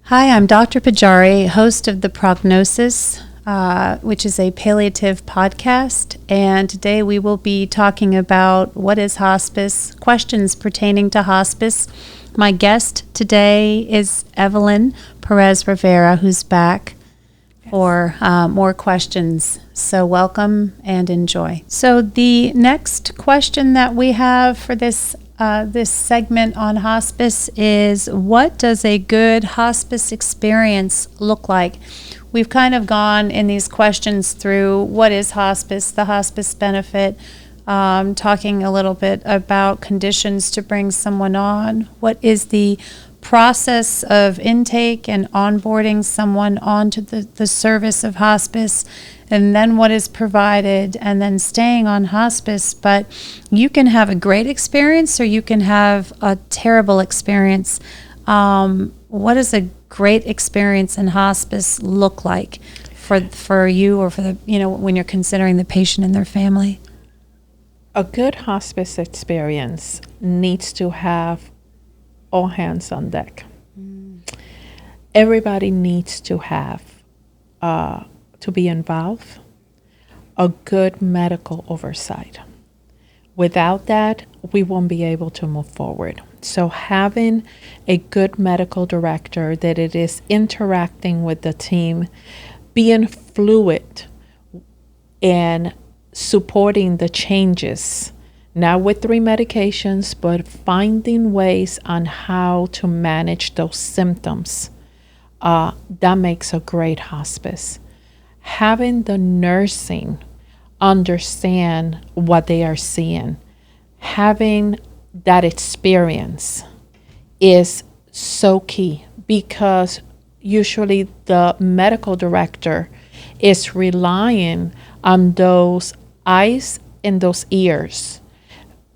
Hi, I'm Dr. Pajari, host of the Prognosis, which is a palliative podcast. And today we will be talking about what is hospice, questions pertaining to hospice. My guest today is Evelyn Perrez Rivera, who's back for more questions. So welcome and enjoy. So the next question that we have for this segment on hospice is, what does a good hospice experience look like? We've kind of gone in these questions through what is hospice, the hospice benefit, talking a little bit about conditions to bring someone on, what is the process of intake and onboarding someone onto the service of hospice, and then what is provided, and then staying on hospice. But you can have a great experience or you can have a terrible experience. What does a great experience in hospice look like for you, or for the, when you're considering the patient and their family? A good hospice experience needs to have all hands on deck. Everybody needs to have to be involved, a good medical oversight. Without that, we won't be able to move forward. So having a good medical director that it is interacting with the team, being fluid and supporting the changes, not with 3 medications, but finding ways on how to manage those symptoms, that makes a great hospice. Having the nursing understand what they are seeing, having that experience is so key, because usually the medical director is relying on those eyes and those ears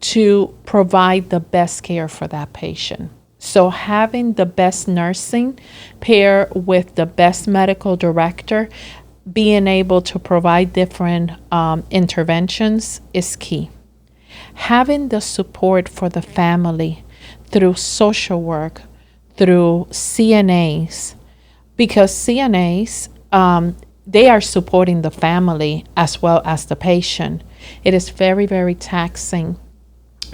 to provide the best care for that patient. So having the best nursing pair with the best medical director, being able to provide different interventions is key. Having the support for the family through social work, through CNAs, because CNAs, they are supporting the family as well as the patient. It is very, very taxing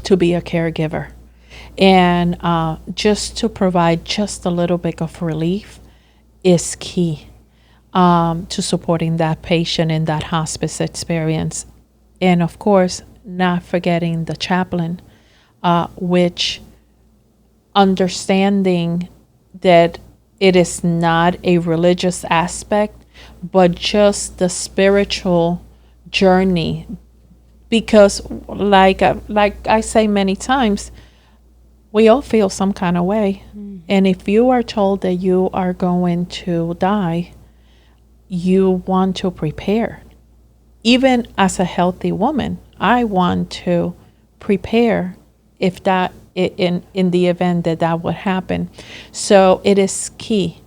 to be a caregiver. And just to provide just a little bit of relief is key to supporting that patient in that hospice experience. And of course, not forgetting the chaplain, which understanding that it is not a religious aspect, but just the spiritual journey. Because like I say many times, we all feel some kind of way. And if you are told that you are going to die, you want to prepare. Even as a healthy woman, I want to prepare if that in the event that would happen. So it is key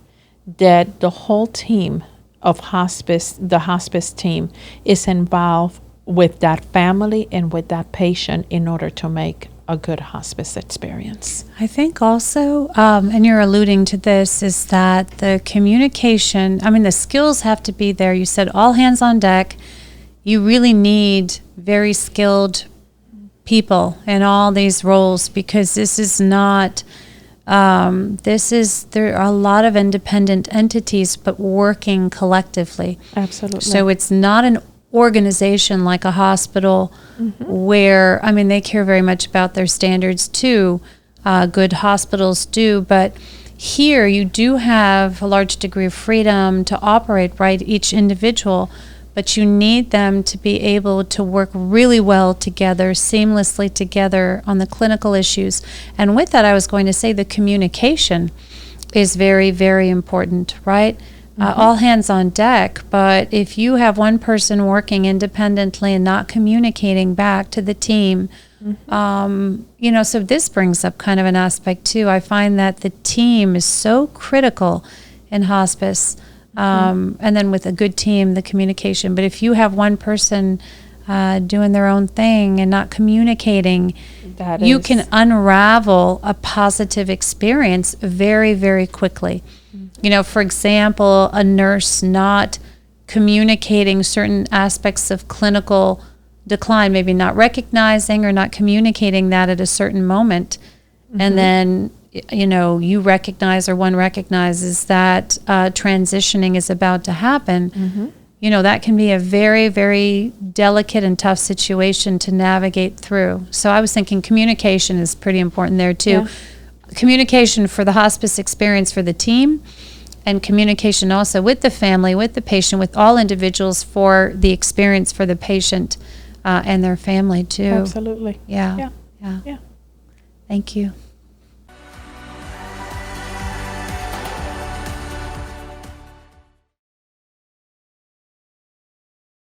that the whole team of hospice, the hospice team, is involved with that family and with that patient in order to make a good hospice experience. I think also, and you're alluding to this, is that the communication, the skills have to be there. You said all hands on deck. You really need very skilled people in all these roles, because this is not, there are a lot of independent entities, but working collectively. Absolutely. So it's not an organization like a hospital, where, they care very much about their standards too. Good hospitals do, but here you do have a large degree of freedom to operate, right, each individual, but you need them to be able to work really well together, seamlessly together on the clinical issues. And with that, I was going to say the communication is very, very important, right? All hands on deck, but if you have one person working independently and not communicating back to the team, so this brings up kind of an aspect too. I find that the team is so critical in hospice, and then with a good team, the communication. But if you have one person doing their own thing and not communicating, you can unravel a positive experience very, very quickly. For example, a nurse not communicating certain aspects of clinical decline, maybe not recognizing or not communicating that at a certain moment. And then, you recognize, or one recognizes that transitioning is about to happen. That can be a very, very delicate and tough situation to navigate through. So I was thinking communication is pretty important there too. Yeah. Communication for the hospice experience for the team, and communication also with the family, with the patient, with all individuals for the experience for the patient and their family too. Absolutely. Yeah. Thank you.